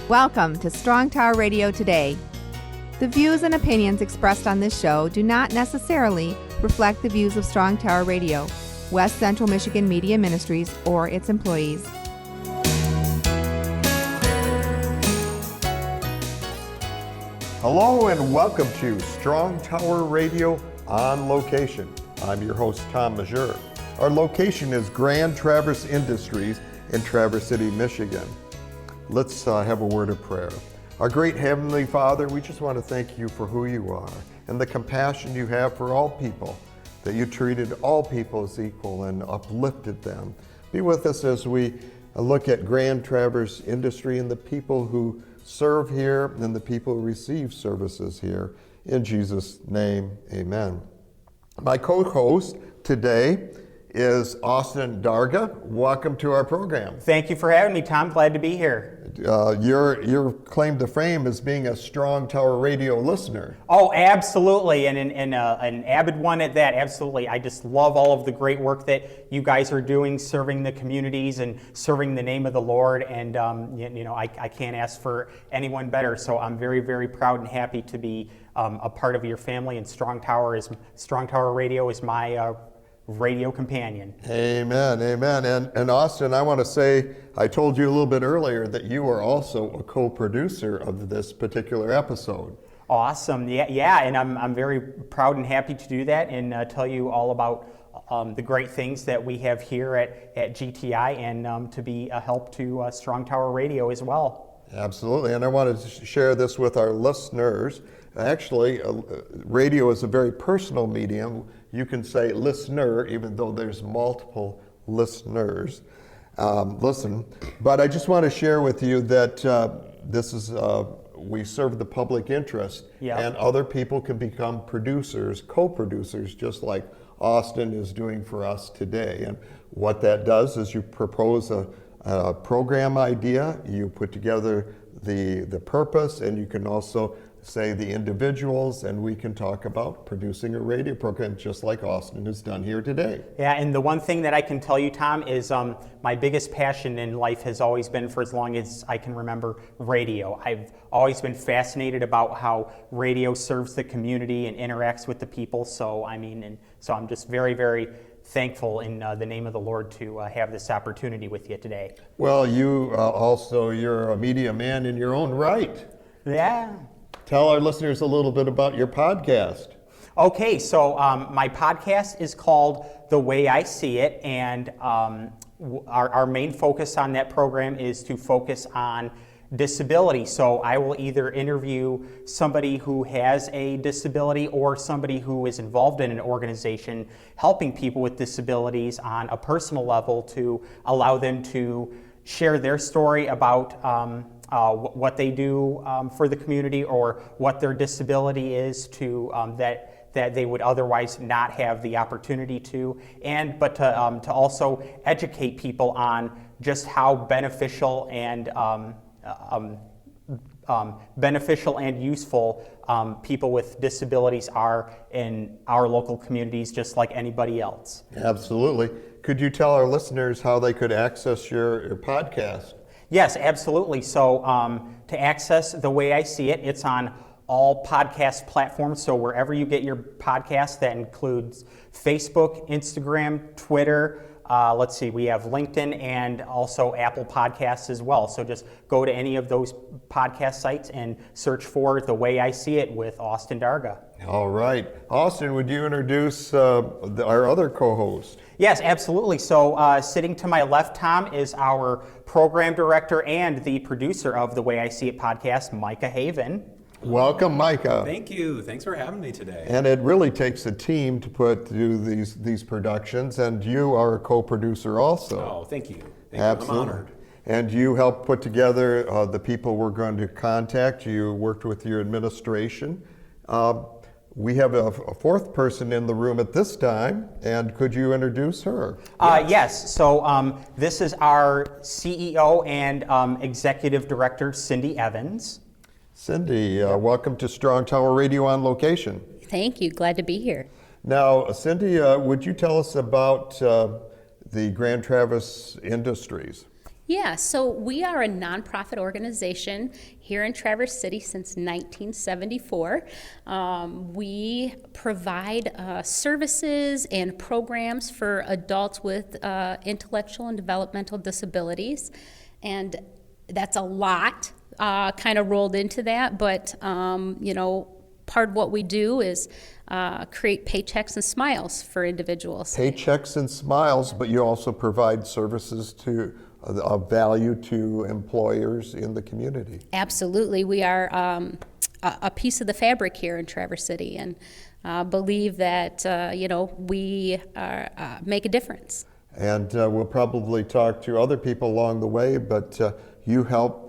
Welcome to Strong Tower Radio Today. The views and opinions expressed on this show do not necessarily reflect the views of Strong Tower Radio, West Central Michigan Media Ministries, or its employees. Hello and welcome to Strong Tower Radio on Location. I'm your host, Tom Majeur. Our location is Grand Traverse Industries in Traverse City, Michigan. Let's have a word of prayer. Our great Heavenly Father, we just want to thank you for who you are and the compassion you have for all people, that you treated all people as equal and uplifted them. Be with us as we look at Grand Traverse Industry and the people who serve here and the people who receive services here. In Jesus' name, amen. My co-host today is Austin Darga. Welcome to our program. Thank you for having me, Tom. Glad to be here. Your claim to fame is being a Strong Tower Radio listener. Oh, absolutely, and an avid one at that. Absolutely, I just love all of the great work that you guys are doing, serving the communities and serving the name of the Lord. And I can't ask for anyone better. So I'm very, very proud and happy to be a part of your family. And Strong Tower Radio is my radio companion. Amen, amen. And Austin, I want to say, I told you a little bit earlier that you are also a co-producer of this particular episode. Awesome, yeah, and I'm very proud and happy to do that and tell you all about the great things that we have here at GTI and to be a help to Strong Tower Radio as well. Absolutely, and I wanted to share this with our listeners. Actually, radio is a very personal medium. You can say listener, even though there's multiple listeners. Listen, but I just want to share with you that this is, we serve the public interest, and other people can become producers, co-producers, just like Austin is doing for us today. And what that does is you propose a program idea, you put together the purpose, and you can also say the individuals, and we can talk about producing a radio program just like Austin has done here today. Yeah, and the one thing that I can tell you, Tom, is my biggest passion in life has always been, for as long as I can remember, radio. I've always been fascinated about how radio serves the community and interacts with the people. So I'm just very, very thankful in the name of the Lord to have this opportunity with you today. Well, you're a media man in your own right. Yeah. Tell our listeners a little bit about your podcast. Okay, so my podcast is called The Way I See It, and our main focus on that program is to focus on disability. So I will either interview somebody who has a disability or somebody who is involved in an organization helping people with disabilities on a personal level to allow them to share their story about what they do for the community or what their disability is to that they would otherwise not have the opportunity to, but to also educate people on just how beneficial and useful people with disabilities are in our local communities, just like anybody else. Absolutely. Could you tell our listeners how they could access your podcast? Yes, absolutely. So to access The Way I See It, it's on all podcast platforms. So wherever you get your podcast, that includes Facebook, Instagram, Twitter. We have LinkedIn and also Apple Podcasts as well. So just go to any of those podcast sites and search for The Way I See It with Austin Darga. All right. Austin, would you introduce our other co-host? Yes, absolutely. So sitting to my left, Tom, is our program director and the producer of The Way I See It podcast, Micah Haven. Welcome, Micah. Thank you. Thanks for having me today. And it really takes a team to do these productions, and you are a co-producer also. Oh, thank you. Absolutely. I'm honored. And you helped put together the people we're going to contact. You worked with your administration. We have a fourth person in the room at this time, and could you introduce her? Yes. So this is our CEO and Executive Director, Cindy Evans. Cindy, welcome to Strong Tower Radio on Location. Thank you. Glad to be here. Now, Cindy, would you tell us about the Grand Traverse Industries? Yeah, so we are a nonprofit organization here in Traverse City since 1974. We provide services and programs for adults with intellectual and developmental disabilities, and that's a lot kind of rolled into that, but part of what we do is create paychecks and smiles for individuals. Paychecks and smiles, but you also provide services of value to employers in the community. Absolutely. We are a piece of the fabric here in Traverse City, and believe that, we make a difference. And we'll probably talk to other people along the way, but you help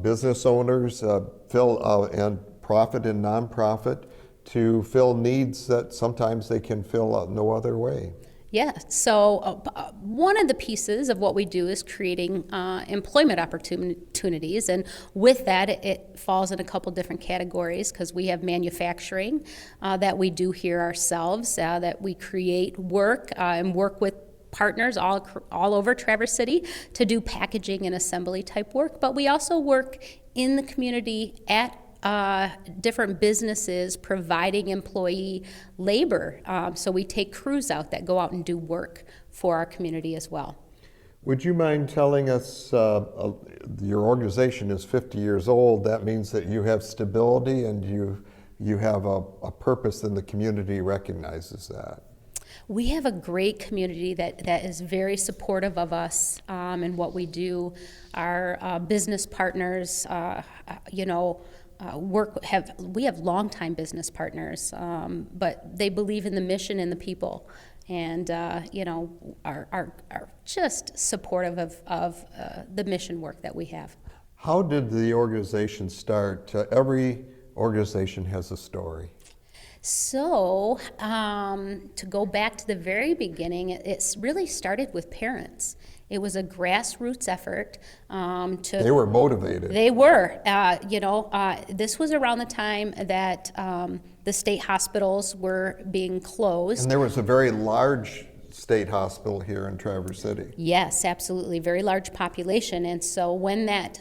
business owners fill and profit and nonprofit to fill needs that sometimes they can fill no other way. Yeah, so one of the pieces of what we do is creating employment opportunities, and with that it falls in a couple different categories, because we have manufacturing that we do here ourselves, that we create work and work with partners all over Traverse City to do packaging and assembly type work, but we also work in the community at different businesses providing employee labor. So we take crews out that go out and do work for our community as well. Would you mind telling us, your organization is 50 years old, that means that you have stability and you have a purpose and the community recognizes that. We have a great community that is very supportive of us and what we do. Our business partners, we have longtime business partners, but they believe in the mission and the people, and are just supportive of the mission work that we have. How did the organization start? Every organization has a story. So, to go back to the very beginning, it really started with parents. It was a grassroots effort They were motivated. They were. This was around the time that the state hospitals were being closed. And there was a very large state hospital here in Traverse City. Yes, absolutely. Very large population. And so when that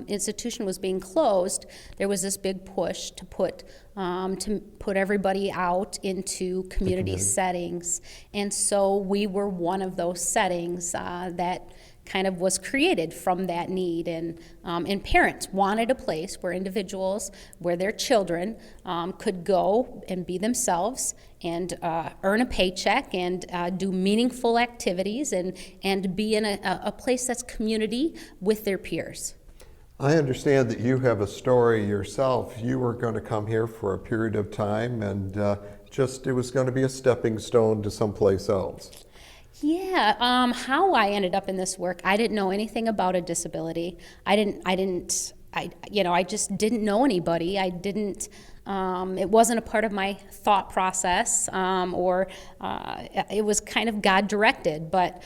institution was being closed, there was this big push to put everybody out into community settings. And so we were one of those settings that kind of was created from that need, and parents wanted a place where individuals, where their children could go and be themselves and earn a paycheck and do meaningful activities and be in a place that's community with their peers. I understand that you have a story yourself. You were going to come here for a period of time, and it was going to be a stepping stone to someplace else. Yeah, how I ended up in this work, I didn't know anything about a disability. I just didn't know anybody. It wasn't a part of my thought process, or it was kind of God directed, but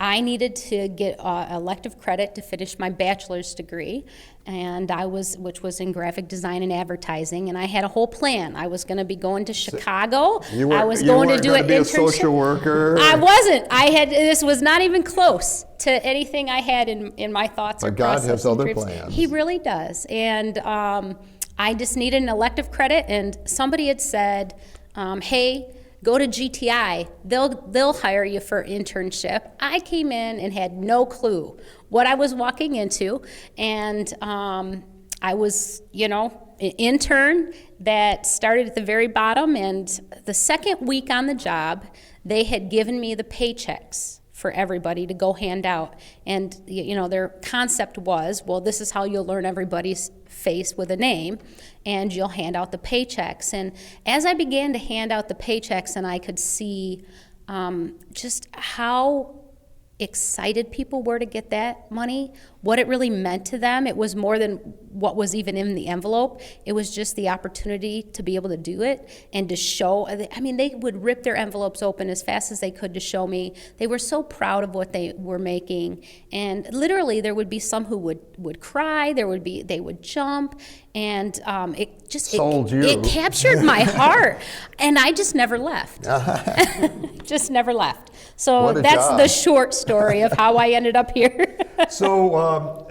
I needed to get elective credit to finish my bachelor's degree, and which was in graphic design and advertising, and I had a whole plan. I was going to be going to Chicago. I was going to do an internship. A social worker. I wasn't. This was not even close to anything I had in my thoughts. But God has other plans. He really does, and I just needed an elective credit, and somebody had said, "Hey, go to GTI, they'll hire you for internship." I came in and had no clue what I was walking into, and I was, an intern that started at the very bottom, and the second week on the job, they had given me the paychecks for everybody to go hand out, and their concept was, well, this is how you'll learn everybody's face with a name, and you'll hand out the paychecks. And as I began to hand out the paychecks, and I could see just how excited people were to get that money, what it really meant to them. It was more than what was even in the envelope. It was just the opportunity to be able to do it and to show. I mean, they would rip their envelopes open as fast as they could to show me. They were so proud of what they were making. And literally, there would be some who would cry. They would jump. And it just it captured my heart. And I just never left. Just never left. So that's the short story of how I ended up here. So,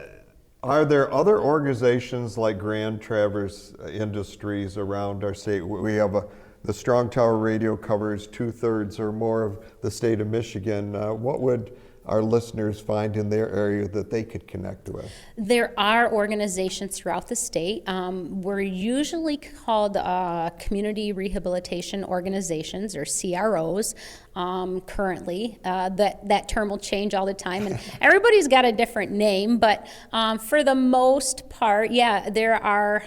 are there other organizations like Grand Traverse Industries around our state? We have the Strong Tower Radio covers 2/3 or more of the state of Michigan. What would our listeners find in their area that they could connect with? There are organizations throughout the state. We're usually called community rehabilitation organizations, or CROs. Currently, that term will change all the time, and everybody's got a different name. But for the most part, yeah, there are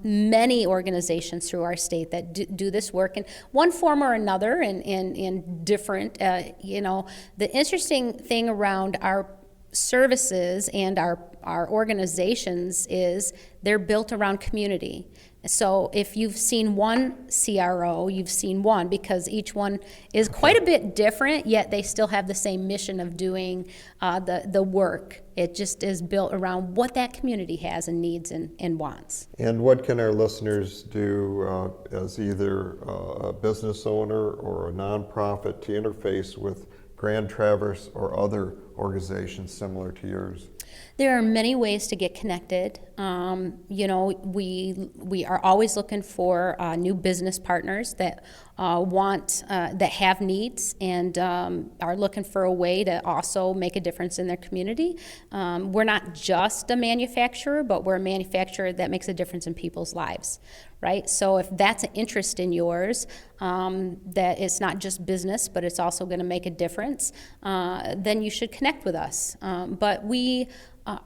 many organizations through our state that do this work in one form or another, and in different. The interesting thing around our services and our organizations is they're built around community. So if you've seen one CRO, you've seen one, because each one is quite a bit different, yet they still have the same mission of doing the work. It just is built around what that community has and needs and wants. And what can our listeners do as either a business owner or a nonprofit to interface with Grand Traverse or other organizations similar to yours? There are many ways to get connected. We are always looking for new business partners that that have needs and are looking for a way to also make a difference in their community. We're not just a manufacturer, but we're a manufacturer that makes a difference in people's lives, right? So if that's an interest in yours, that it's not just business, but it's also going to make a difference, then you should connect with us. But we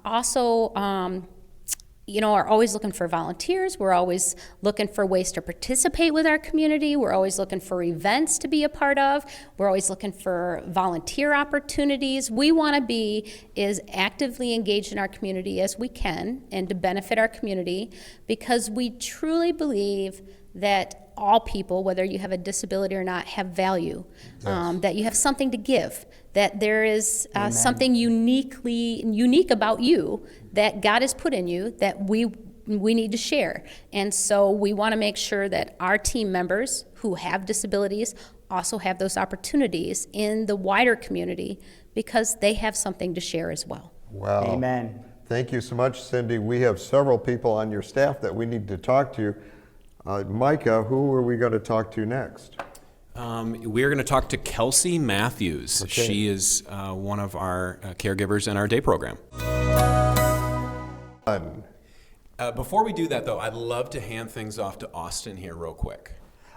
also are always looking for volunteers. We're always looking for ways to participate with our community. We're always looking for events to be a part of. We're always looking for volunteer opportunities. We want to be as actively engaged in our community as we can and to benefit our community, because we truly believe that all people, whether you have a disability or not, have value, that you have something to give, that there is something unique about you that God has put in you that we need to share. And so we want to make sure that our team members who have disabilities also have those opportunities in the wider community, because they have something to share as well. Wow. Amen. Thank you so much, Cindy. We have several people on your staff that we need to talk to. Micah, who are we going to talk to next? We're going to talk to Kelsey Matthews. Okay. She is one of our caregivers in our day program. Before we do that, though, I'd love to hand things off to Austin here real quick.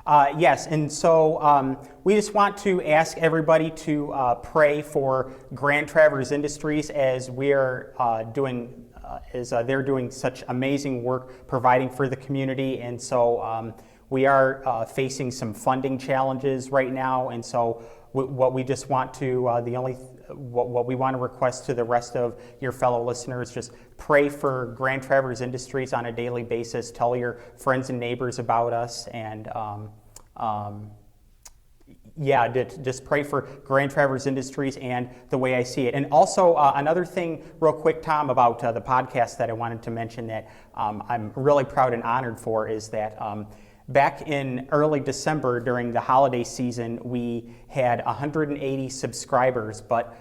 Yes, and so we just want to ask everybody to pray for Grand Traverse Industries as we are doing, they're doing such amazing work providing for the community, and so we are facing some funding challenges right now, and so what we just want to, what we want to request to the rest of your fellow listeners, just pray for Grand Traverse Industries on a daily basis. Tell your friends and neighbors about us, and just pray for Grand Traverse Industries and The Way I See It. And also another thing real quick, Tom, about the podcast that I wanted to mention that I'm really proud and honored for is that back in early December during the holiday season, we had 180 subscribers, but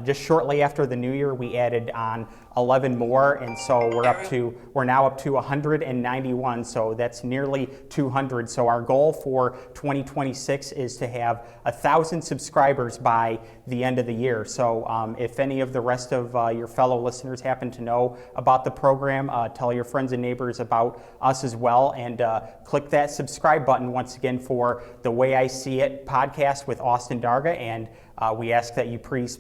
just shortly after the new year, we added on 11 more, and so we're now up to 191. So that's nearly 200. So our goal for 2026 is to have 1,000 subscribers by the end of the year. So if any of the rest of your fellow listeners happen to know about the program, tell your friends and neighbors about us as well, and click that subscribe button once again for The Way I See It podcast with Austin Darga, and we ask that you please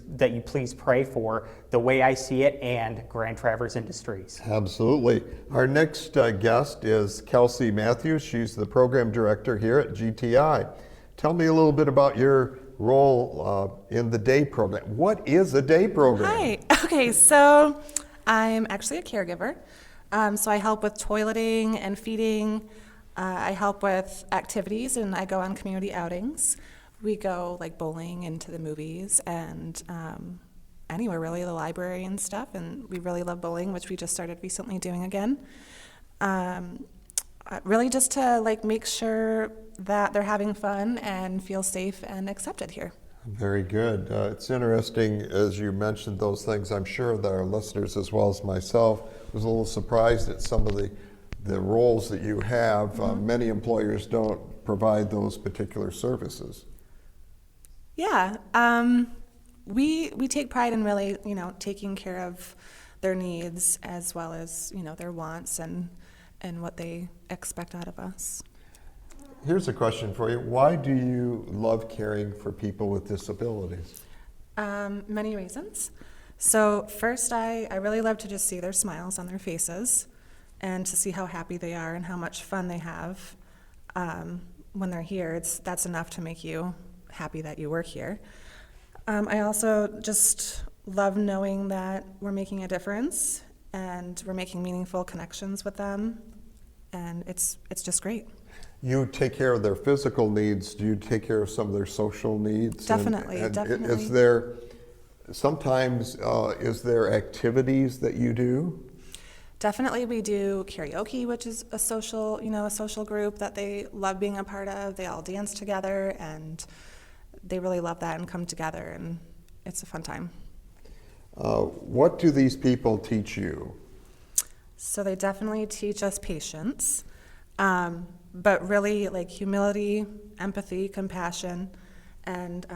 pray for The Way I See It and Grand Traverse Industries. Absolutely. Our next guest is Kelsey Matthews. She's the program director here at GTI. Tell me a little bit about your role in the day program. What is a day program? Hi. Okay, so I'm actually a caregiver. So I help with toileting and feeding. I help with activities, and I go on community outings. We go like bowling and to the movies and anywhere really, the library and stuff. And we really love bowling, which we just started recently doing again. Really just to like make sure that they're having fun and feel safe and accepted here. Very good. It's interesting as you mentioned those things. I'm sure that our listeners, as well as myself, was a little surprised at some of the roles that you have. Many employers don't provide those particular services. Yeah, we take pride in really, taking care of their needs as well as, their wants and what they expect out of us. Here's a question for you. Why do you love caring for people with disabilities? Many reasons. So first, I really love to just see their smiles on their faces and to see how happy they are and how much fun they have when they're here. That's enough to make you happy that you work here. I also just love knowing that we're making a difference and we're making meaningful connections with them, and it's just great. You take care of their physical needs. Do you take care of some of their social needs? Definitely, definitely. Is there sometimes is there activities that you do? Definitely, we do karaoke, which is a social group that they love being a part of. They all dance together, and they really love that and come together, and it's a fun time. What do these people teach you? So they definitely teach us patience, but really like humility, empathy, compassion, and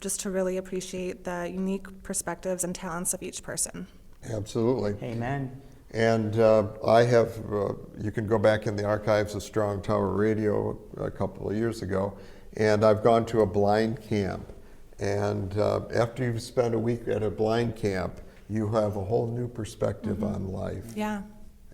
just to really appreciate the unique perspectives and talents of each person. Absolutely. Amen. And I have, you can go back in the archives of Strong Tower Radio a couple of years ago, and I've gone to a blind camp. And after you've spent a week at a blind camp, you have a whole new perspective on life. Yeah.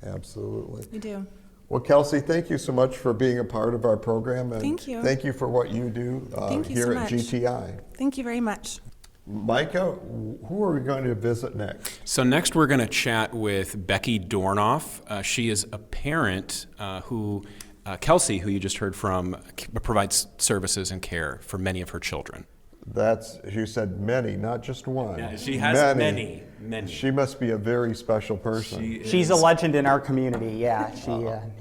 Absolutely. You do. Well, Kelsey, thank you so much for being a part of our program. And thank you. Thank you for what you do here at GTI. Thank you very much. Micah, who are we going to visit next? So next we're going to chat with Becky Dornoff. She is a parent who, Kelsey, who you just heard from, provides services and care for many of her children. You said many, not just one. Yeah, she has many. She must be a very special person. She's a legend in our community, yeah.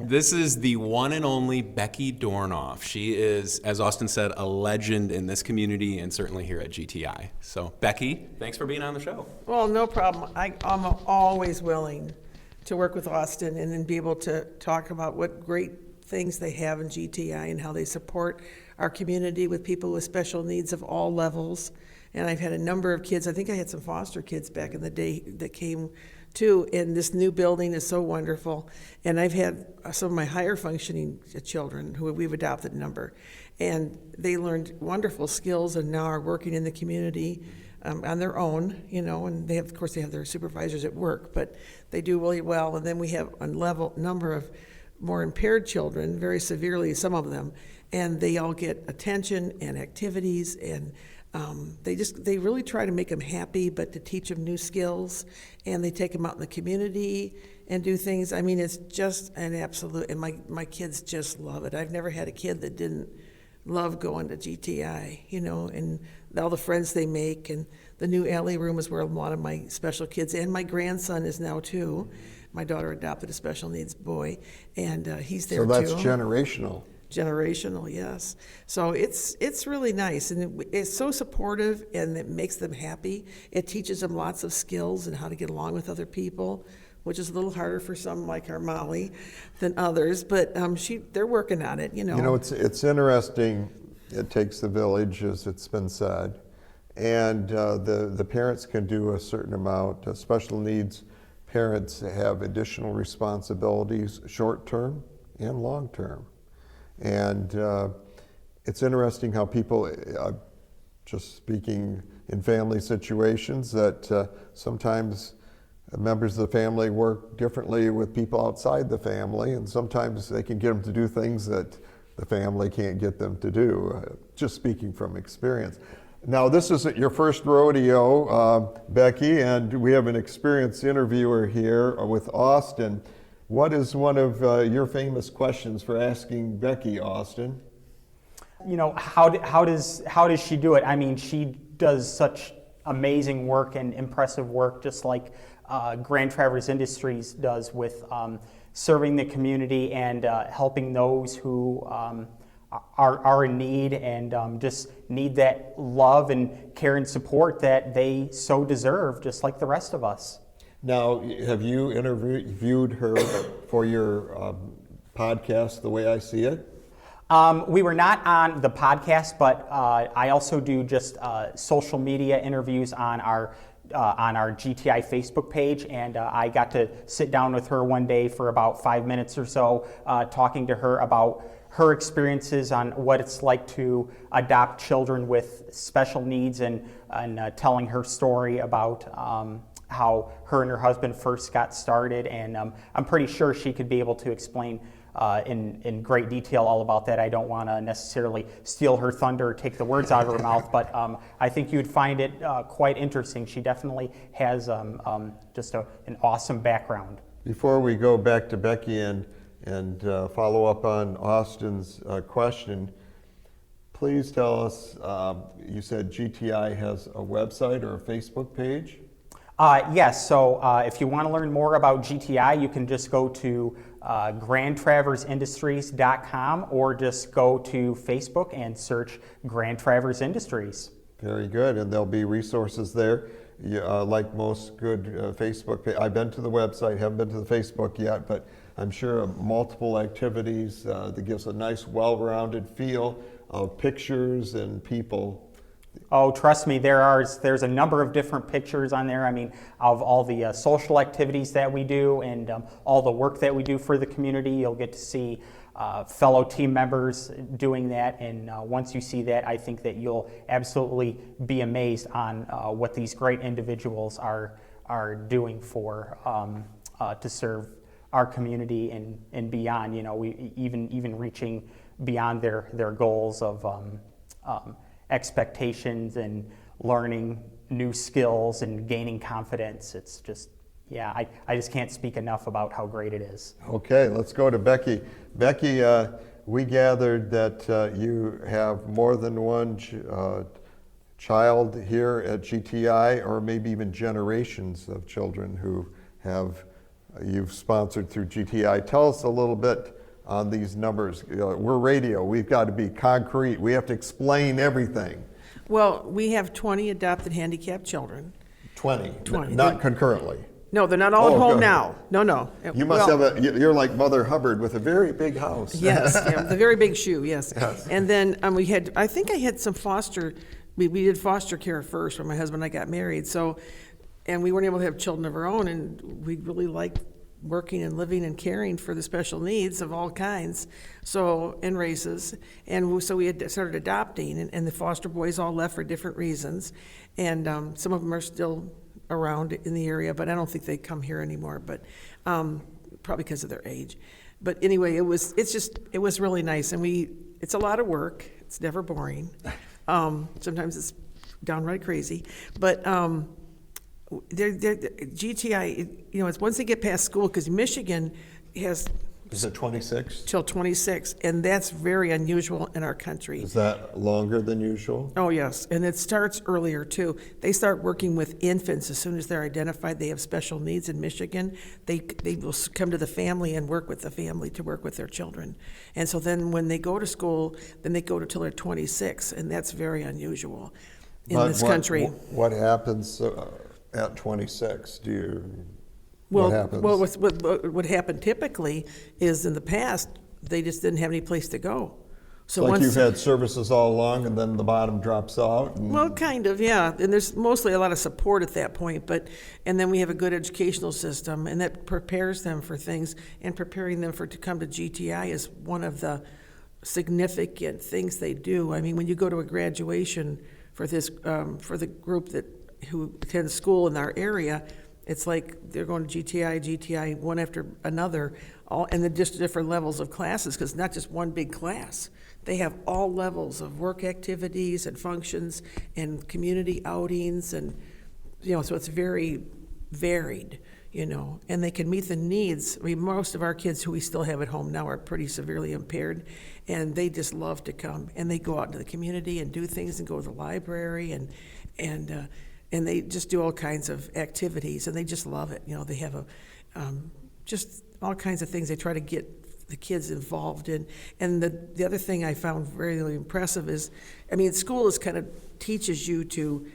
This is the one and only Becky Dornoff. She is, as Austin said, a legend in this community and certainly here at GTI. So, Becky, thanks for being on the show. Well, no problem. I'm always willing to work with Austin and then be able to talk about what great things they have in GTI and how they support our community with people with special needs of all levels. And I've had a number of kids, I think I had some foster kids back in the day that came too, and this new building is so wonderful. And I've had some of my higher functioning children who we've adopted a number, and they learned wonderful skills and now are working in the community on their own, and they have, of course, they have their supervisors at work, but they do really well. And then we have a number of more impaired children, very severely, some of them, and they all get attention and activities, and they really try to make them happy, but to teach them new skills, and they take them out in the community and do things. I mean, it's just an absolute, and my kids just love it. I've never had a kid that didn't love going to GTI, and all the friends they make, and the new alley room is where a lot of my special kids, and my grandson is now too. My daughter adopted a special needs boy, and he's there too. So that's generational. Generational, yes. So it's really nice, and it's so supportive, and it makes them happy. It teaches them lots of skills and how to get along with other people, which is a little harder for some like our Molly than others, but they're working on it, It's interesting. It takes the village, as it's been said, and the parents can do a certain amount. Special needs parents have additional responsibilities, short term and long term. And it's interesting how people, just speaking in family situations, that sometimes members of the family work differently with people outside the family, and sometimes they can get them to do things that the family can't get them to do, just speaking from experience. Now, this isn't your first rodeo, Becky, and we have an experienced interviewer here with Austin. What is one of your famous questions for asking Becky, Austin? You know, how does she do it? I mean, she does such amazing work and impressive work, just like Grand Traverse Industries does with serving the community and helping those who are in need and just need that love and care and support that they so deserve, just like the rest of us. Now, have you interviewed her for your podcast, The Way I See It? We were not on the podcast, but I also do just social media interviews on our GTI Facebook page, and I got to sit down with her one day for about 5 minutes or so, talking to her about her experiences on what it's like to adopt children with special needs, and telling her story about how her and her husband first got started. And I'm pretty sure she could be able to explain in great detail all about that. I don't want to necessarily steal her thunder or take the words out of her mouth, but I think you would find it quite interesting. She definitely has just an awesome background. Before we go back to Becky and follow up on Austin's question, please tell us, you said GTI has a website or a Facebook page? Yes, so if you want to learn more about GTI, you can just go to grandtraverseindustries.com or just go to Facebook and search Grand Traverse Industries. Very good, and there'll be resources there. Like most good Facebook, I've been to the website, haven't been to the Facebook yet, but I'm sure multiple activities that gives a nice, well-rounded feel of pictures and people. Oh, trust me, there's a number of different pictures on there. I mean, of all the social activities that we do and all the work that we do for the community. You'll get to see fellow team members doing that, and once you see that, I think that you'll absolutely be amazed on what these great individuals are doing for to serve our community and beyond. You know, we even reaching beyond their goals of expectations and learning new skills and gaining confidence. It's just, yeah, I just can't speak enough about how great it is. Okay, let's go to Becky. Becky, we gathered that you have more than one child here at GTI, or maybe even generations of children who you've sponsored through GTI. Tell us a little bit on these numbers. We're radio, we've got to be concrete, we have to explain everything. Well, we have 20 adopted handicapped children. 20. Not Not concurrently. No, they're not all at Oh, home good. now. No. You must you're like Mother Hubbard with a very big house. Yes, yeah, the very big shoe, yes. Yes. And then I think I had some we did foster care first when my husband and I got married. So, and we weren't able to have children of our own, and we really liked working and living and caring for the special needs of all kinds, and races. And so we had started adopting, and the foster boys all left for different reasons. And some of them are still around in the area, but I don't think they come here anymore, but probably because of their age. But anyway, it was really nice. And it's a lot of work. It's never boring. Sometimes it's downright crazy, but GTI, it's once they get past school, because Michigan has Is it 26? till 26, and that's very unusual in our country. Is that longer than usual? Oh, yes, and it starts earlier, too. They start working with infants as soon as they're identified they have special needs in Michigan. They will come to the family and work with the family to work with their children. And so then when they go to school, then they go till they're 26, and that's very unusual in this country. What happens at 26? What happens? Well, what happened typically is in the past, they just didn't have any place to go. So Like you've had services all along and then the bottom drops out? Well, kind of, yeah. And there's mostly a lot of support at that point, and then we have a good educational system, and that prepares them for things, and preparing them to come to GTI is one of the significant things they do. I mean, when you go to a graduation for this, for the group who attends school in our area, it's like they're going to GTI, one after another. and the just different levels of classes, because not just one big class. They have all levels of work activities and functions and community outings, and, so it's very varied, and they can meet the needs. I mean, most of our kids who we still have at home now are pretty severely impaired, and they just love to come, and they go out into the community and do things and go to the library, and they just do all kinds of activities, and they just love it. They have just all kinds of things they try to get the kids involved in. And the other thing I found very, really impressive is, school kind of teaches you to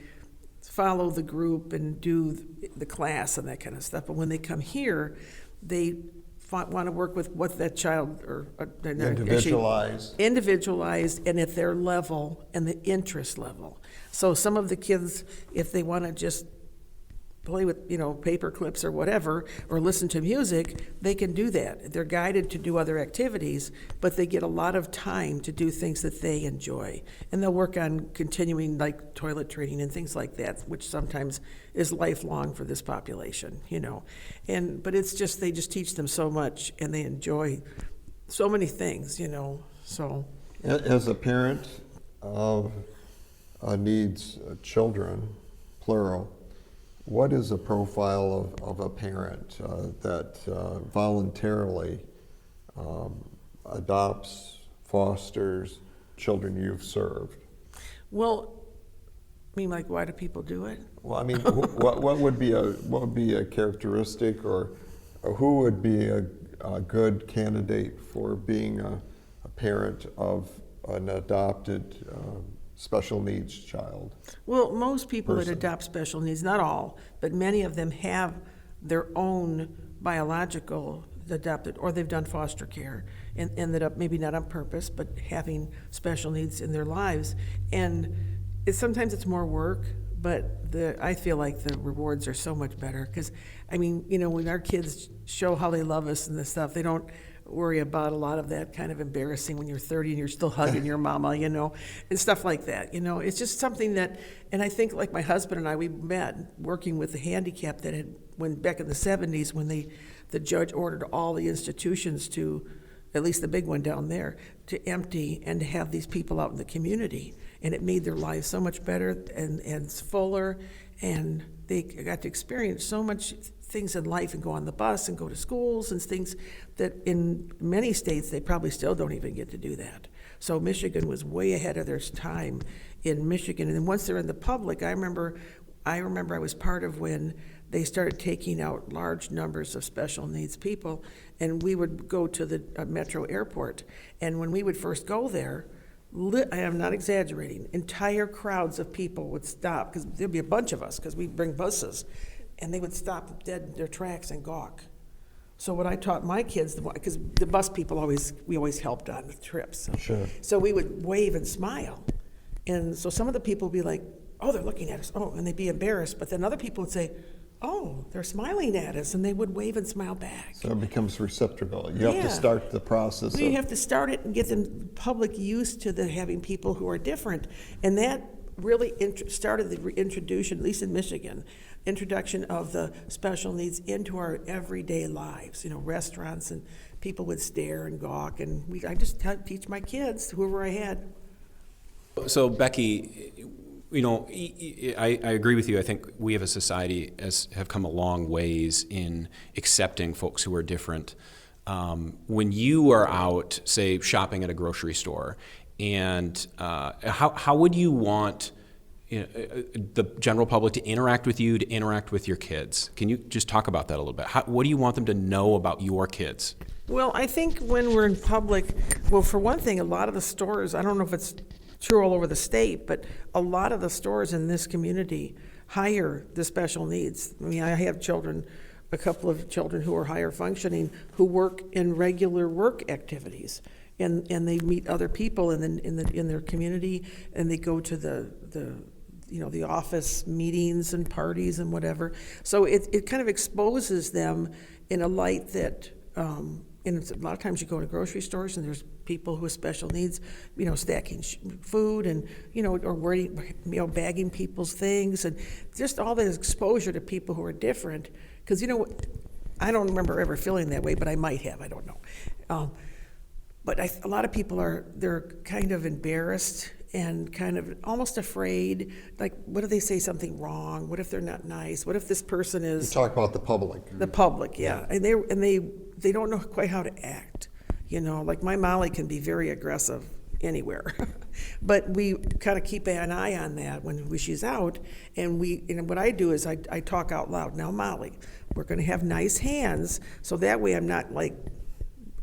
follow the group and do the class and that kind of stuff. But when they come here, they want to work with what that child individualized and at their level and the interest level. So some of the kids, if they want to just play with paper clips or whatever, or listen to music, they can do that. They're guided to do other activities, but they get a lot of time to do things that they enjoy, and they'll work on continuing, like toilet training and things like that, which sometimes is lifelong for this population. But it's just, they just teach them so much, and they enjoy so many things. So As a parent of needs children, plural, what is a profile of a parent that voluntarily adopts, fosters children you've served? Well, like, why do people do it? Well, what would be a characteristic, or who would be a good candidate for being a parent of an adopted special needs child? Well, most people person. that adopt special needs, not all, but many of them have their own biological adopted, or they've done foster care and ended up, maybe not on purpose, but having special needs in their lives. And sometimes it's more work, but I feel like the rewards are so much better, because when our kids show how they love us and this stuff, they don't worry about a lot of that kind of embarrassing when you're 30 and you're still hugging your mama, and stuff like that. It's just something that, and I think, like, my husband and I, we met working with the handicap that when back in the 70s, when the judge ordered all the institutions to, at least the big one down there, to empty and to have these people out in the community. And it made their lives so much better and fuller, and they got to experience so much things in life and go on the bus and go to schools and things that in many states they probably still don't even get to do that. So Michigan was way ahead of their time in Michigan. And then once they're in the public, I remember I was part of when they started taking out large numbers of special needs people, and we would go to the metro airport. And when we would first go there, I am not exaggerating, entire crowds of people would stop, because there'd be a bunch of us, because we bring buses, and they would stop dead in their tracks and gawk. So what I taught my kids, because the bus people we always helped on the trips. Sure. So we would wave and smile. And so some of the people would be like, oh, they're looking at us, oh, and they'd be embarrassed. But then other people would say, oh, they're smiling at us, and they would wave and smile back. So it bemes reciprocal. You have to start the process. You have to start it and get the public used to having people who are different. And that really started the introduction, at least in Michigan, introduction of the special needs into our everyday lives. Restaurants, and people would stare and gawk, and I just teach my kids, whoever I had. So Becky, I agree with you. I think we as a society have come a long ways in accepting folks who are different. When you are out, say, shopping at a grocery store, and how would you want the general public to interact with you, to interact with your kids? Can you just talk about that a little bit? What do you want them to know about your kids? Well, I think when we're in public, for one thing, a lot of the stores, I don't know if it's true all over the state, but a lot of the stores in this community hire the special needs. I have a couple of children who are higher functioning, who work in regular work activities, and they meet other people in their community, and they go to the office meetings and parties and whatever. So it kind of exposes them in a light that. And a lot of times you go to grocery stores and there's people who have special needs, stacking food and, or worrying, bagging people's things, and just all the exposure to people who are different. Because, I don't remember ever feeling that way, but I might have, I don't know. But a lot of people they're kind of embarrassed and kind of almost afraid, like, what if they say something wrong? What if they're not nice? What if this person You is... talk about the public. The public, yeah. And they don't know quite how to act. You know, like my Molly can be very aggressive anywhere. But we kind of keep an eye on that when she's out. And what I do is I talk out loud. Now, Molly, we're going to have nice hands, so that way I'm not like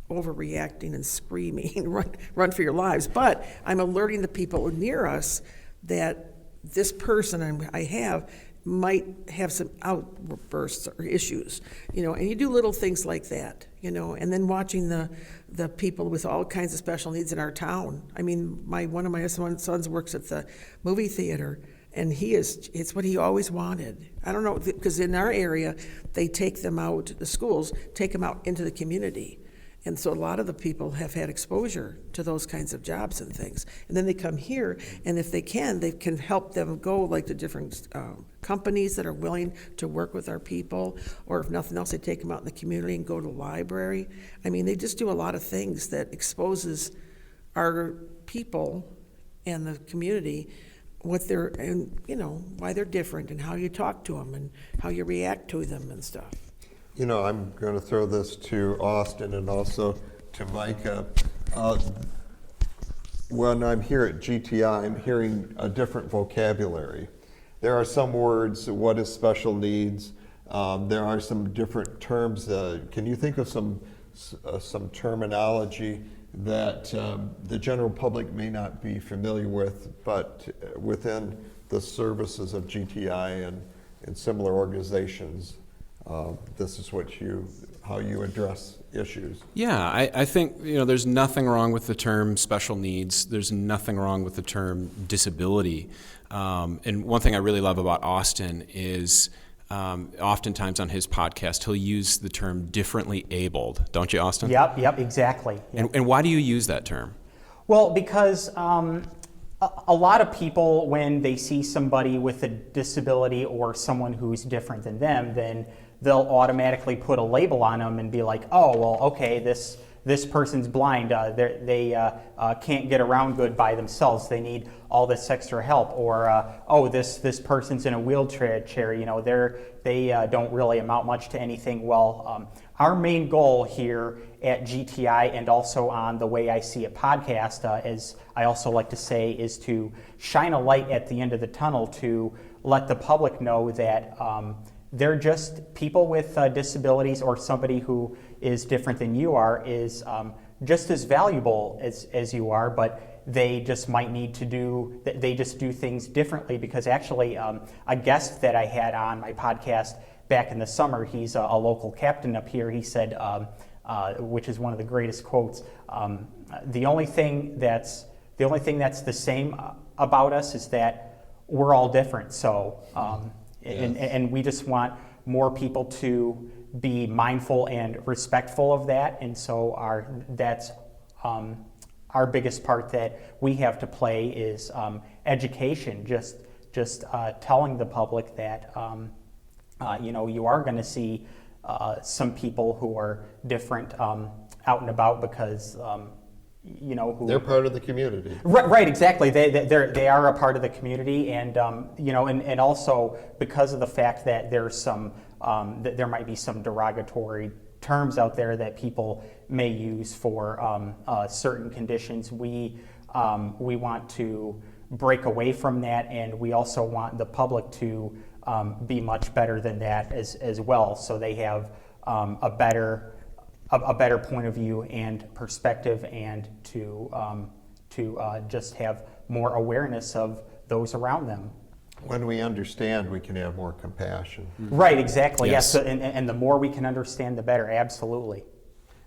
overreacting and screaming, run for your lives. But I'm alerting the people near us that this person I have might have some outbursts or issues, you know, and you do little things like that, you know, and then watching the people with all kinds of special needs in our town. I mean, one of my sons works at the movie theater, and it's what he always wanted. I don't know, because in our area, they take them out, the schools take them out into the community. And so a lot of the people have had exposure to those kinds of jobs and things. And then they come here, and if they can help them go like to different companies that are willing to work with our people, or if nothing else, they take them out in the community and go to the library. I mean, they just do a lot of things that exposes our people and the community and you know, why they're different and how you talk to them and how you react to them and stuff. You know, I'm going to throw this to Austin and also to Micah. When I'm here at GTI, I'm hearing a different vocabulary. There are some words, what is special needs? There are some different terms. Can you think of some terminology that the general public may not be familiar with, but within the services of GTI and similar organizations? This is how you address issues. Yeah, I think, you know, there's nothing wrong with the term special needs. There's nothing wrong with the term disability. And one thing I really love about Austin is oftentimes on his podcast, he'll use the term differently abled. Don't you, Austin? Yep, exactly. Yep. And why do you use that term? Well, because a lot of people, when they see somebody with a disability or someone who's different than them, then they'll automatically put a label on them and be like, oh, well, okay, this person's blind. They can't get around good by themselves. They need all this extra help. Or, oh, this person's in a wheelchair. You know, they don't really amount much to anything. Well, our main goal here at GTI and also on the Way I See It podcast, as I also like to say, is to shine a light at the end of the tunnel to let the public know that they're just people with disabilities, or somebody who is different than you are is just as valuable as you are, but they just might need to do things differently. Because actually a guest that I had on my podcast back in the summer, he's a local captain up here, he said, which is one of the greatest quotes, the only thing that's the same about us is that we're all different. So and we just want more people to be mindful and respectful of that. And so that's our biggest part that we have to play is education, just telling the public that you know, you are going to see some people who are different out and about, because you know, They're part of the community. Right, exactly. They are a part of the community, and you know, and also because of the fact that there's some that there might be some derogatory terms out there that people may use for certain conditions. We want to break away from that, and we also want the public to be much better than that as well, so they have a better point of view and perspective, and to just have more awareness of those around them. When we understand, we can have more compassion. Right, exactly. Yes. Yes, and the more we can understand, the better. Absolutely.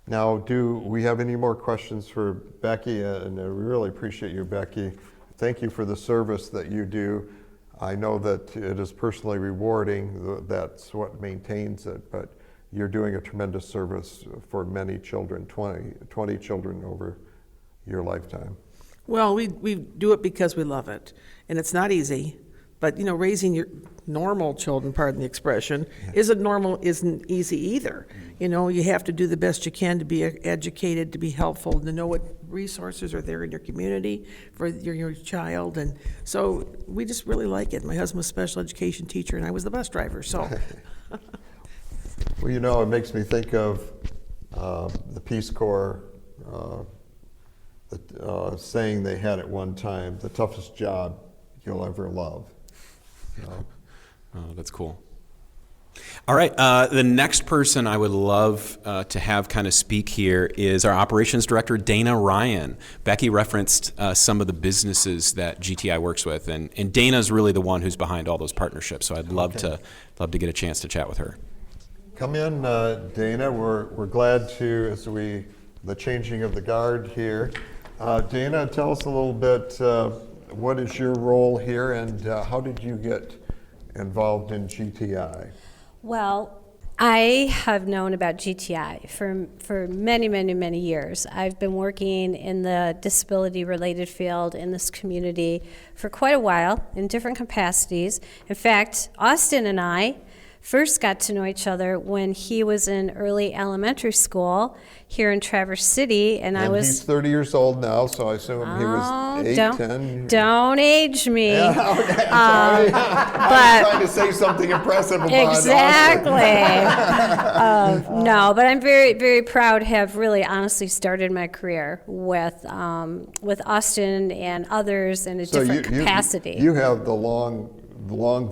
Now, do we have any more questions for Becky? And I really appreciate you, Becky. Thank you for the service that you do. I know that it is personally rewarding. That's what maintains it, but you're doing a tremendous service for many children, 20 children over your lifetime. Well, we do it because we love it, and it's not easy, But, raising your normal children, pardon the expression, isn't easy either. You have to do the best you can to be educated, to be helpful, to know what resources are there in your community for your child. And so we just really like it. My husband was a special education teacher, and I was the bus driver, so. Well, it makes me think of the Peace Corps saying they had at one time, the toughest job you'll ever love. Oh, that's cool. All right, the next person I would love to have kind of speak here is our operations director, Dana Ryan. Becky referenced some of the businesses that GTI works with, and Dana's really the one who's behind all those partnerships. So I'd love to get a chance to chat with her. Come in, Dana. We're glad to, the changing of the guard here. Dana, tell us a little bit, what is your role here, and how did you get involved in GTI? Well, I have known about GTI for many, many, many years. I've been working in the disability-related field in this community for quite a while in different capacities. In fact, Austin and I first got to know each other when he was in early elementary school here in Traverse City, and I was... He's 30 years old now, so I assume he was 8, 10. Don't age me. Yeah, okay, I'm sorry. I was trying to say something impressive about Exactly. No, but I'm very, very proud to have really honestly started my career with Austin and others in a different capacity. You have the long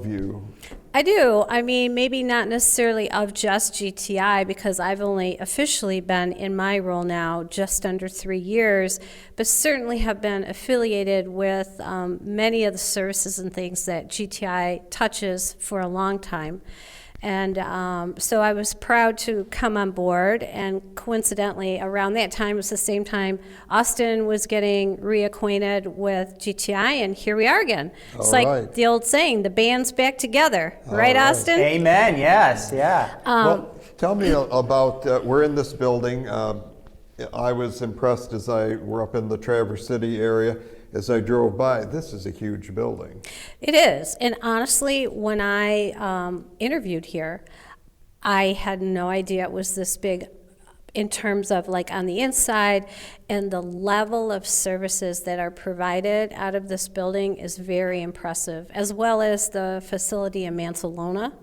view. I do. I mean, maybe not necessarily of just GTI, because I've only officially been in my role now just under 3 years, but certainly have been affiliated with many of the services and things that GTI touches for a long time. And so I was proud to come on board, and coincidentally, around that time was the same time Austin was getting reacquainted with GTI, and here we are again. It's like the old saying, the band's back together, right, Austin? Amen, yes, yeah. Well, tell me about, we're in this building. I was impressed as we're up in the Traverse City area. As I drove by, this is a huge building. It is, and honestly, when I interviewed here, I had no idea it was this big in terms of like on the inside, and the level of services that are provided out of this building is very impressive, as well as the facility in Mansalona.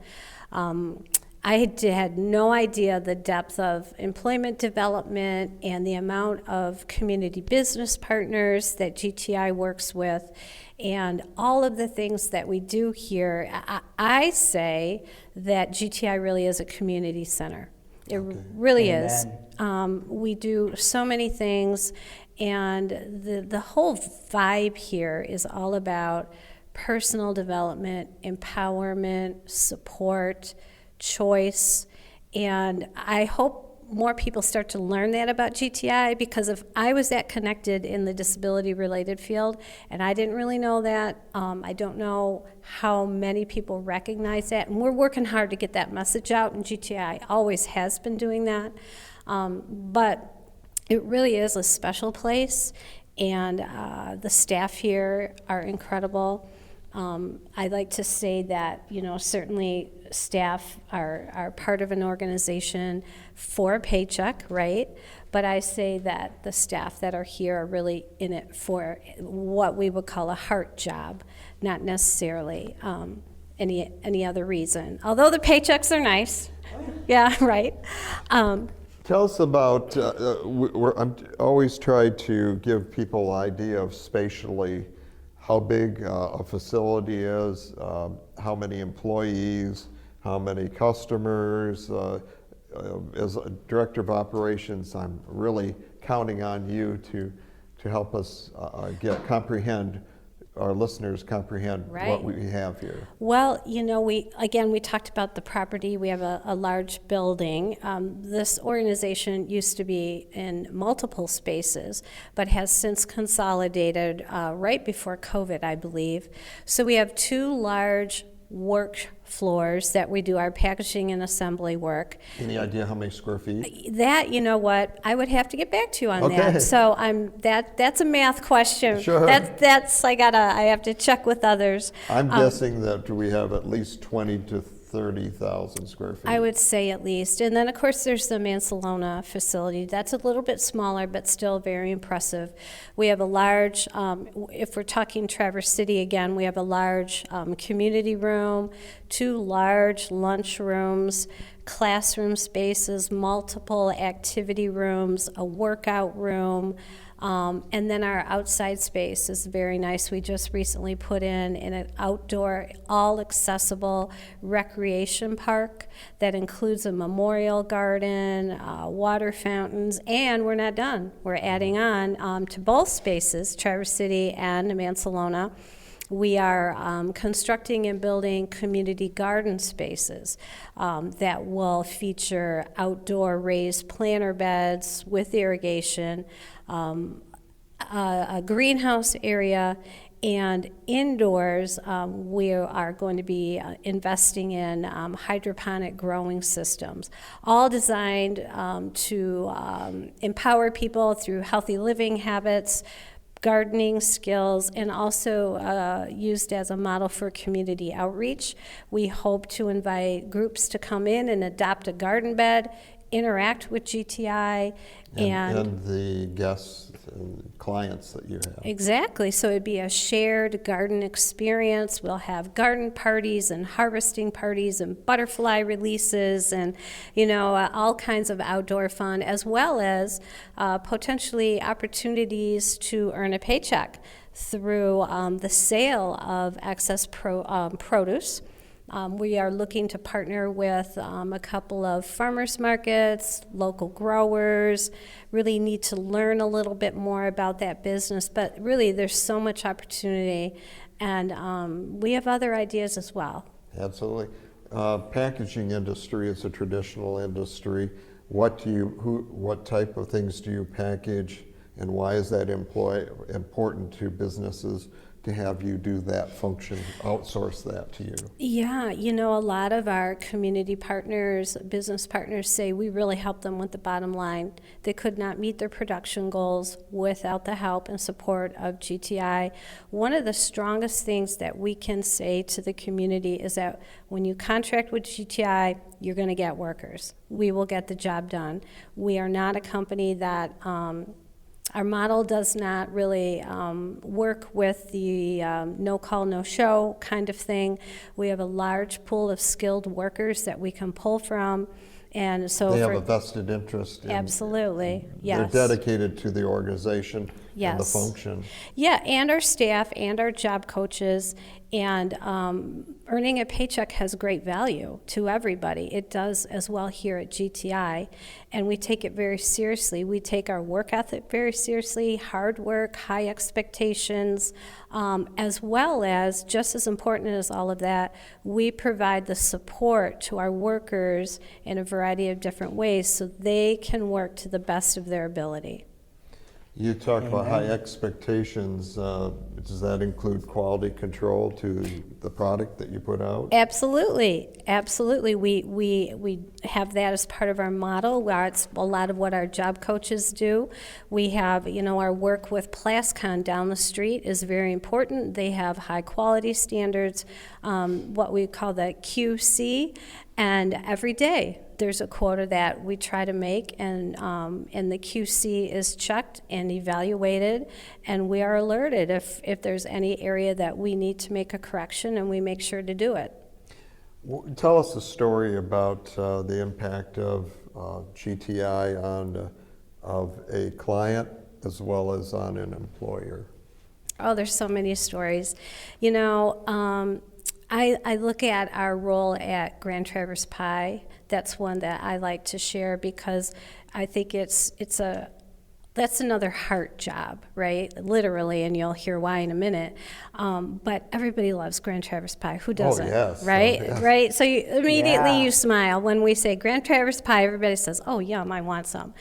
I had no idea the depth of employment development and the amount of community business partners that GTI works with, and all of the things that we do here. I say that GTI really is a community center. It really is. We do so many things, and the whole vibe here is all about personal development, empowerment, support, choice, and I hope more people start to learn that about GTI, because if I was that connected in the disability-related field and I didn't really know that, I don't know how many people recognize that, and we're working hard to get that message out, and GTI always has been doing that, but it really is a special place, and the staff here are incredible. I'd like to say that, certainly staff are part of an organization for a paycheck, right? But I say that the staff that are here are really in it for what we would call a heart job, not necessarily any other reason. Although the paychecks are nice. Yeah, right. Tell us about, I'm always try to give people an idea of spatially how big a facility is, how many employees, how many customers. As a director of operations, I'm really counting on you to help us our listeners comprehend what we have here. Well, we talked about the property. We have a large building. This organization used to be in multiple spaces, but has since consolidated right before COVID, I believe. So we have 2 large work floors that we do our packaging and assembly work. Any idea how many square feet? That, you know what, I would have to get back to you on Okay. that. So that's a math question. Sure. That's I have to check with others. I'm guessing that we have at least 20 to 30,000 square feet. I would say at least. And then, of course, there's the Mansalona facility. That's a little bit smaller, but still very impressive. We have a large, if we're talking Traverse City again, we have a large community room, 2 large lunch rooms, classroom spaces, multiple activity rooms, a workout room. And then our outside space is very nice. We just recently put in an outdoor, all-accessible recreation park that includes a memorial garden, water fountains, and we're not done. We're adding on to both spaces, Traverse City and Mansalona. We are constructing and building community garden spaces that will feature outdoor raised planter beds with irrigation, a greenhouse area, and indoors we are going to be investing in hydroponic growing systems, all designed to empower people through healthy living habits, gardening skills, and also used as a model for community outreach. We hope to invite groups to come in and adopt a garden bed, interact with GTI, and the guests and clients that you have. Exactly. So it'd be a shared garden experience. We'll have garden parties and harvesting parties and butterfly releases and, all kinds of outdoor fun, as well as potentially opportunities to earn a paycheck through the sale of excess produce. We are looking to partner with a couple of farmers markets, local growers, really need to learn a little bit more about that business, but really there's so much opportunity, and we have other ideas as well. Absolutely. Packaging industry is a traditional industry. What type of things do you package, and why is that important to businesses to have you do that function, outsource that to you? Yeah, a lot of our community partners, business partners say we really help them with the bottom line. They could not meet their production goals without the help and support of GTI. One of the strongest things that we can say to the community is that when you contract with GTI, you're going to get workers. We will get the job done. We are not a company that our model does not really work with the no call, no show kind of thing. We have a large pool of skilled workers that we can pull from. And so they have a vested interest. Absolutely, yes. They're dedicated to the organization and the function. Yeah, and our staff and our job coaches, and earning a paycheck has great value to everybody. It does as well here at GTI, and we take it very seriously. We take our work ethic very seriously, hard work, high expectations, as well as, just as important as all of that, we provide the support to our workers in a variety of different ways so they can work to the best of their ability. You talk about high expectations. Does that include quality control to the product that you put out? Absolutely, absolutely. We have that as part of our model. It's a lot of what our job coaches do. We have, our work with Plascon down the street is very important. They have high quality standards, what we call the QC, and every day there's a quota that we try to make, and the QC is checked and evaluated, and we are alerted if there's any area that we need to make a correction, and we make sure to do it. Tell us a story about the impact of GTI of a client as well as on an employer. Oh, there's so many stories. I look at our role at Grand Traverse Pie. That's one that I like to share because I think that's another heart job, right? Literally, and you'll hear why in a minute. But everybody loves Grand Traverse Pie. Who doesn't? Oh, yes. Right? Oh, yes. Right? So you immediately you smile. When we say Grand Traverse Pie, everybody says, oh, yum, I want some.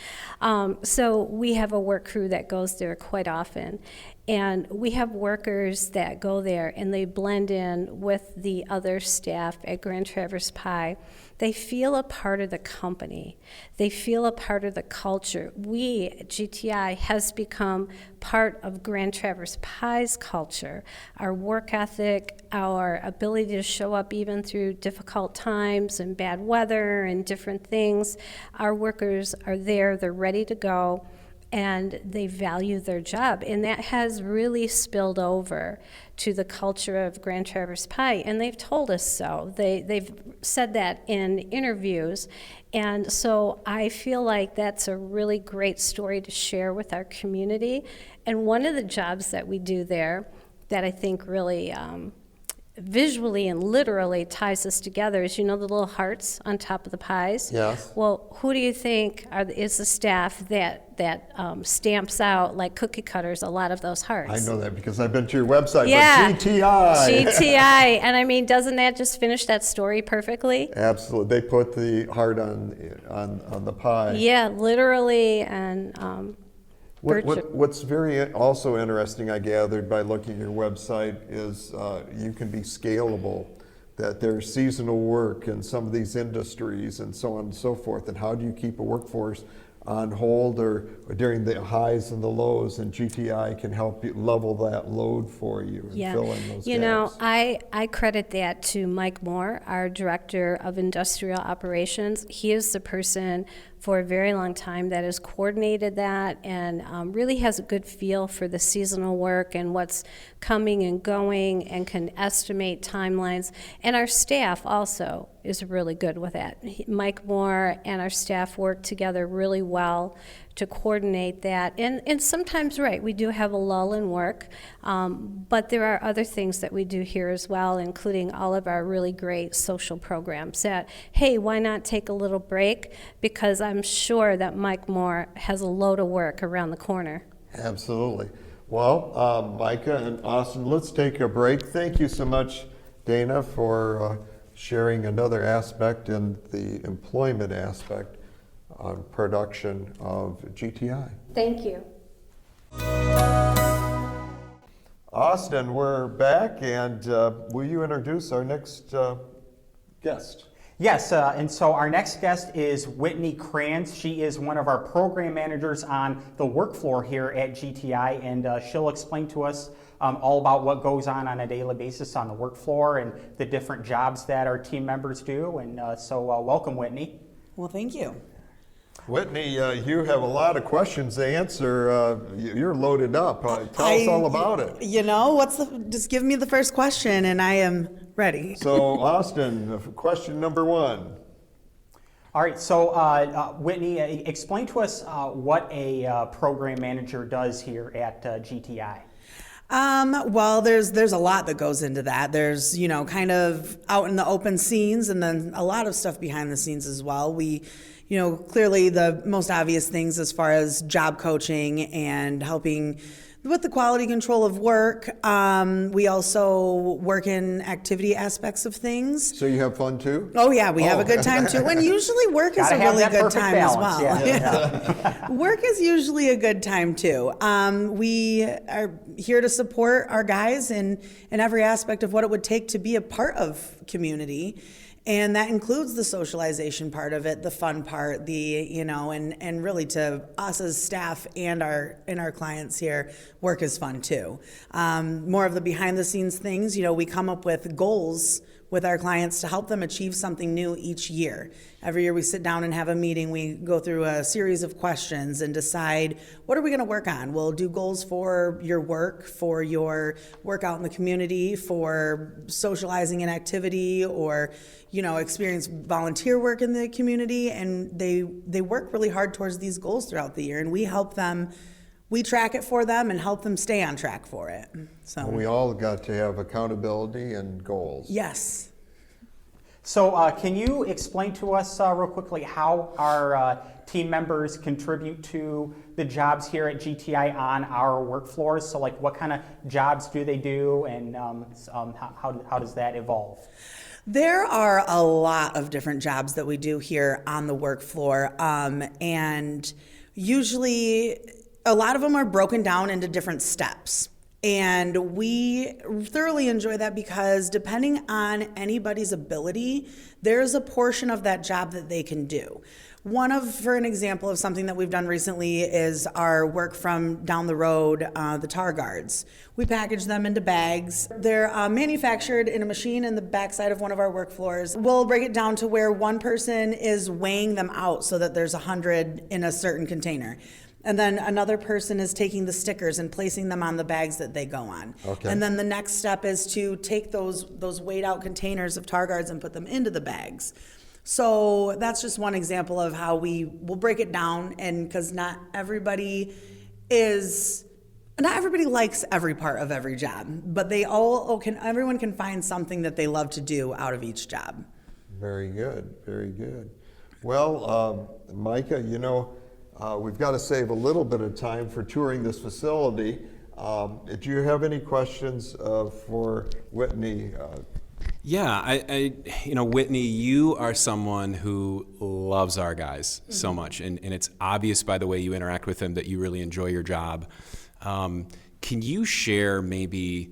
So we have a work crew that goes there quite often. And we have workers that go there and they blend in with the other staff at Grand Traverse Pie. They feel a part of the company. They feel a part of the culture. We, GTI, has become part of Grand Traverse Pie's culture. Our work ethic, our ability to show up even through difficult times and bad weather and different things. Our workers are there, they're ready to go, and they value their job. And that has really spilled over to the culture of Grand Traverse Pie, and they've told us so. They've said that in interviews, and so I feel like that's a really great story to share with our community. And one of the jobs that we do there that I think really visually and literally ties us together is, you know, the little hearts on top of the pies? Yes. Well, who do you think is the staff that stamps out, like cookie cutters, a lot of those hearts? I know that because I've been to your website. Yeah. But GTI. GTI. And I mean, doesn't that just finish that story perfectly? Absolutely. They put the heart on the pie. Yeah, literally. And What's very also interesting, I gathered by looking at your website, is you can be scalable, that there's seasonal work in some of these industries and so on and so forth. And how do you keep a workforce on hold or during the highs and the lows? And GTI can help you level that load for you and fill in those you know, gaps. I credit that to Mike Moore, our Director of Industrial Operations. He is the person for a very long time that has coordinated that and really has a good feel for the seasonal work and what's coming and going and can estimate timelines. And our staff also is really good with that. Mike Moore and our staff work together really well to coordinate that. And sometimes, right, we do have a lull in work, but there are other things that we do here as well, including all of our really great social programs that, hey, why not take a little break? Because I'm sure that Mike Moore has a load of work around the corner. Absolutely. Well, Micah and Austin, let's take a break. Thank you so much, Dana, for sharing another aspect in the employment aspect on production of GTI. Thank you. Austin, we're back, and will you introduce our next guest? Yes, and so our next guest is Whitney Kranz. She is one of our program managers on the work floor here at GTI, and she'll explain to us all about what goes on a daily basis on the work floor and the different jobs that our team members do. And so welcome, Whitney. Well, thank you. Whitney, you have a lot of questions to answer. You're loaded up. Tell us all about it. You know, just give me the first question and I am ready. So, Austin, question number one. All right, so Whitney, explain to us what a program manager does here at GTI. Well, there's a lot that goes into that. There's, you know, kind of out in the open scenes and then a lot of stuff behind the scenes as well. We, you know, clearly the most obvious things as far as job coaching and helping with the quality control of work. We also work in activity aspects of things. So you have fun too? Oh yeah, we have a good time too. And usually work is a really good time as well. Yeah. Work is usually a good time too. We are here to support our guys in every aspect of what it would take to be a part of community. And that includes the socialization part of it, the fun part, and really to us as staff and our clients here, work is fun too. More of the behind the scenes things, you know, we come up with goals with our clients to help them achieve something new each year. Every year we sit down and have a meeting, we go through a series of questions and decide what are we gonna work on. We'll do goals for your work out in the community, for socializing and activity, or, you know, experience volunteer work in the community, and they work really hard towards these goals throughout the year, and we help them. We track it for them and help them stay on track for it. So We all got to have accountability and goals. yes. So can you explain to us real quickly how our team members contribute to the jobs here at GTI on our work floors? So like what kind of jobs do they do, and how does that evolve? There are a lot of different jobs that we do here on the work floor, and usually a lot of them are broken down into different steps. And we thoroughly enjoy that because depending on anybody's ability, there's a portion of that job that they can do. For an example of something that we've done recently is our work from down the road, the tar guards. We package them into bags. They're manufactured in a machine in the backside of one of our work floors. We'll break it down to where one person is weighing them out so that there's 100 in a certain container. And then another person is taking the stickers and placing them on the bags that they go on. Okay. And then the next step is to take those weighed out containers of tar guards and put them into the bags. So that's just one example of how we will break it down, and because not everybody likes every part of every job, but everyone can find something that they love to do out of each job. Very good, very good. Well, Micah, we've got to save a little bit of time for touring this facility. Do you have any questions for Whitney? Yeah, Whitney, you are someone who loves our guys so much, and it's obvious by the way you interact with them that you really enjoy your job. Can you share maybe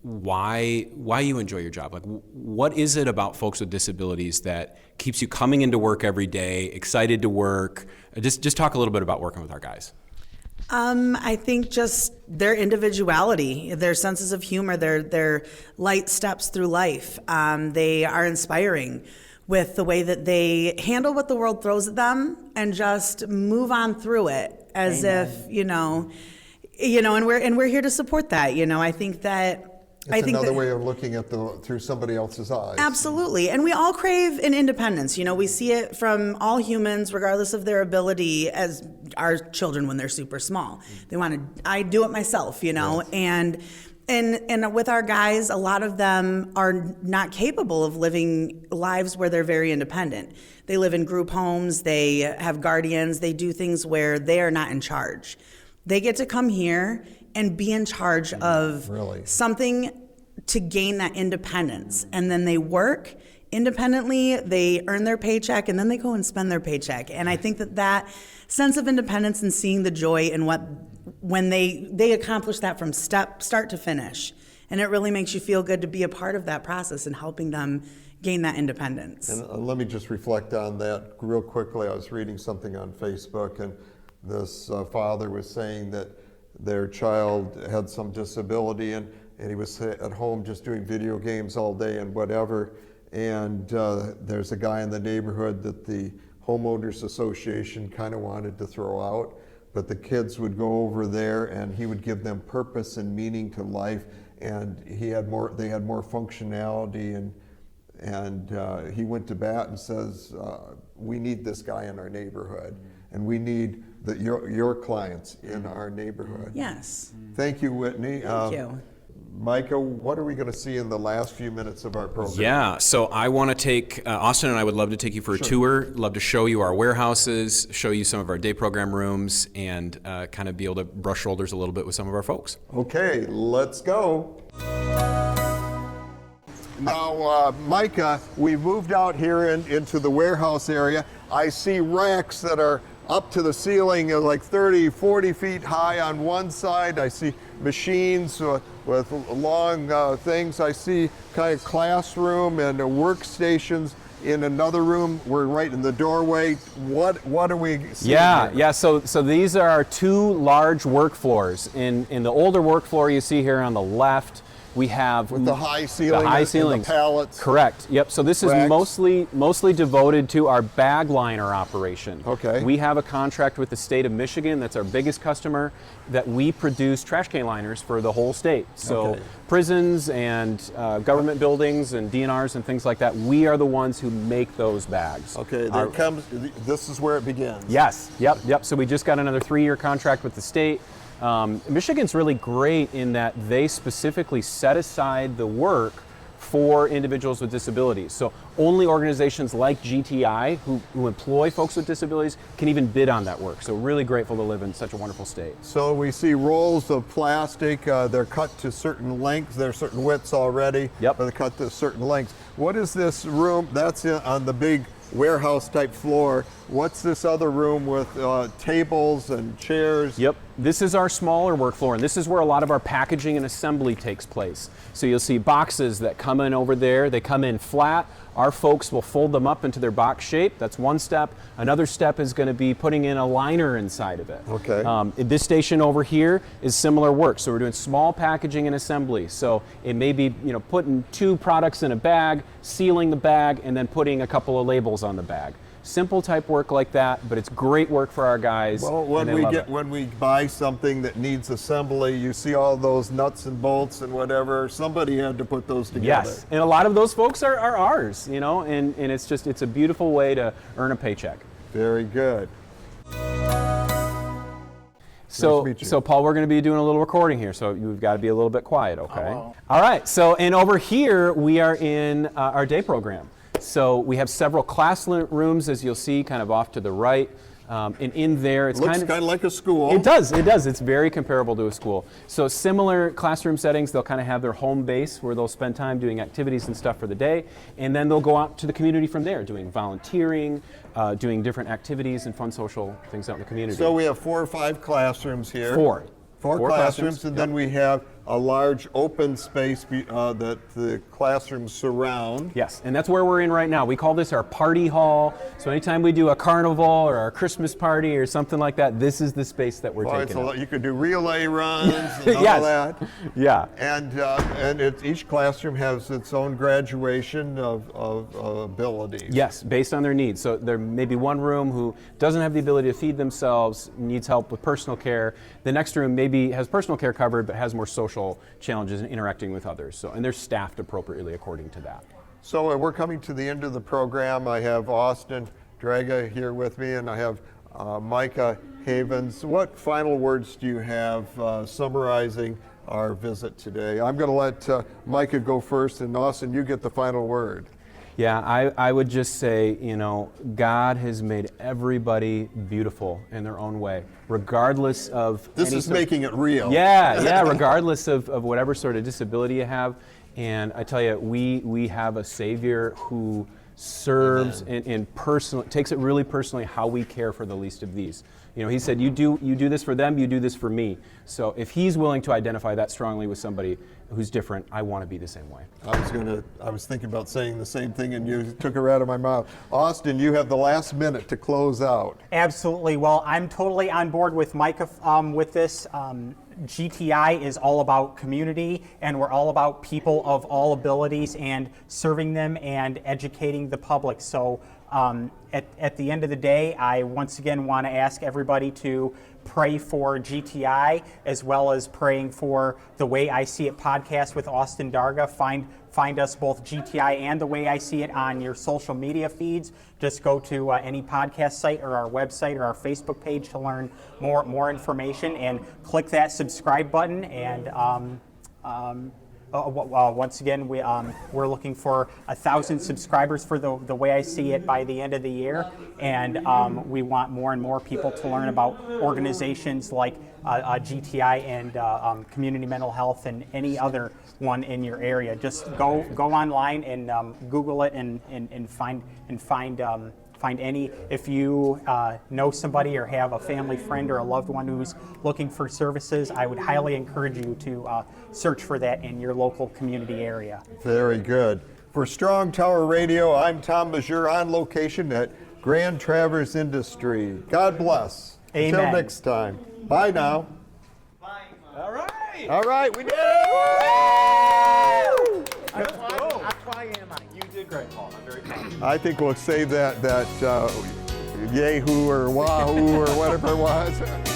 why you enjoy your job? Like, what is it about folks with disabilities that keeps you coming into work every day, excited to work? Just talk a little bit about working with our guys. I think just their individuality, their senses of humor, their light steps through life. They are inspiring with the way that they handle what the world throws at them and just move on through it as Amen. and we're here to support that. I think that. It's another way of looking at through somebody else's eyes. Absolutely. And we all crave an independence. We see it from all humans, regardless of their ability, as our children when they're super small. They I do it myself, Yes. And with our guys, a lot of them are not capable of living lives where they're very independent. They live in group homes, they have guardians, they do things where they are not in charge. They get to come here and be in charge of something to gain that independence. And then they work independently, they earn their paycheck, and then they go and spend their paycheck. And I think that sense of independence and seeing the joy in when they accomplish that from start to finish. And it really makes you feel good to be a part of that process and helping them gain that independence. And let me just reflect on that real quickly. I was reading something on Facebook, and this father was saying that their child had some disability, and he was at home just doing video games all day and whatever. And there's a guy in the neighborhood that the homeowners association kind of wanted to throw out, but the kids would go over there and he would give them purpose and meaning to life, and they had more functionality, and he went to bat and says, we need this guy in our neighborhood, and we need your clients in our neighborhood. Yes. Thank you, Whitney. Thank you. Micah, what are we going to see in the last few minutes of our program? Yeah, so I want to take, Austin and I would love to take you for a tour, love to show you our warehouses, show you some of our day program rooms, and kind of be able to brush shoulders a little bit with some of our folks. Okay, let's go. Now, Micah, we moved out here into the warehouse area. I see racks that are up to the ceiling, like 30, 40 feet high on one side. I see machines with long things. I see kind of classroom and workstations in another room. We're right in the doorway. What are we seeing here? Yeah. So these are our two large work floors. In the older work floor you see here on the left, we have with the high ceiling, ceilings, and the pallets. Correct. Yep. So this is racks. mostly devoted to our bag liner operation. Okay. We have a contract with the state of Michigan. That's our biggest customer. That we produce trash can liners for the whole state. So Okay. prisons and government buildings and DNRs and things like that. We are the ones who make those bags. Okay. This is where it begins. Yes. Yep. So we just got another 3-year contract with the state. Michigan's really great in that they specifically set aside the work for individuals with disabilities. So only organizations like GTI who employ folks with disabilities can even bid on that work. So really grateful to live in such a wonderful state. So we see rolls of plastic. They're cut to certain lengths. There are certain widths already. Yep. But they're cut to certain lengths. What is this room? That's on the big warehouse type floor. what's this other room with tables and chairs? Yep, this is our smaller work floor, and this is where a lot of our packaging and assembly takes place. So you'll see boxes that come in over there. They come in flat. Our folks will fold them up into their box shape. That's one step. Another step is going to be putting in a liner inside of it. Okay. This station over here is similar work. So we're doing small packaging and assembly. So it may be, putting 2 products in a bag, sealing the bag, and then putting a couple of labels on the bag. Simple type work like that, but it's great work for our guys. Well, when we buy something that needs assembly, you see all those nuts and bolts and whatever. Somebody had to put those together. Yes, and a lot of those folks are ours, and it's a beautiful way to earn a paycheck. Very good. So, Nice to meet you. so Paul, we're going to be doing a little recording here, so you've got to be a little bit quiet, okay? All right, so, and over here, we are in our day program. So we have several classrooms, as you'll see, kind of off to the right. And in there, it's Looks kind of like a school. It does. It's very comparable to a school. So similar classroom settings, they'll kind of have their home base where they'll spend time doing activities and stuff for the day. And then they'll go out to the community from there, doing volunteering, doing different activities and fun social things out in the community. So we have 4 or 5 classrooms here. Four classrooms, and then we have a large open space that the classrooms surround. Yes, and that's where we're in right now. We call this our party hall. So anytime we do a carnival or our Christmas party or something like that, this is the space that we're taking up. You could do relay runs and all Yes. that. Yeah. And each classroom has its own graduation of abilities. Yes, based on their needs. So there may be one room who doesn't have the ability to feed themselves, needs help with personal care. The next room maybe has personal care covered, but has more social challenges in interacting with others. So, and they're staffed appropriately according to that. So we're coming to the end of the program. I have Austin Draga here with me, and I have Micah Havens. What final words do you have summarizing our visit today? I'm going to let Micah go first, and Austin, you get the final word. Yeah, I would just say, God has made everybody beautiful in their own way, regardless of... This is making it real. Yeah, regardless of whatever sort of disability you have. And I tell you, we have a Savior who serves and takes it really personally how we care for the least of these. He said, you do this for them, you do this for me. So if he's willing to identify that strongly with somebody who's different, I want to be the same way. I was thinking about saying the same thing, and you took it right out of my mouth. Austin, you have the last minute to close out. Absolutely. Well, I'm totally on board with Micah with this. GTI is all about community, and we're all about people of all abilities and serving them and educating the public. So at the end of the day, I once again want to ask everybody to pray for GTI, as well as praying for The Way I See It podcast with Austin Darga. Find us both GTI and The Way I See It on your social media feeds. Just go to any podcast site or our website or our Facebook page to learn more information, and click that subscribe button. And once again, we're looking for 1,000 subscribers for the Way I See It by the end of the year, and we want more and more people to learn about organizations like GTI and Community Mental Health and any other one in your area. Just go online and Google it and find any. If you know somebody or have a family friend or a loved one who's looking for services, I would highly encourage you to search for that in your local community area. Very good. For Strong Tower Radio, I'm Tom Majeur on location at Grand Traverse Industry. God bless. Amen. Until next time. Bye now. Bye. All right. All right, we did it. You did great, Paul. I'm very proud. I think we'll save that yahoo or wahoo or whatever it was.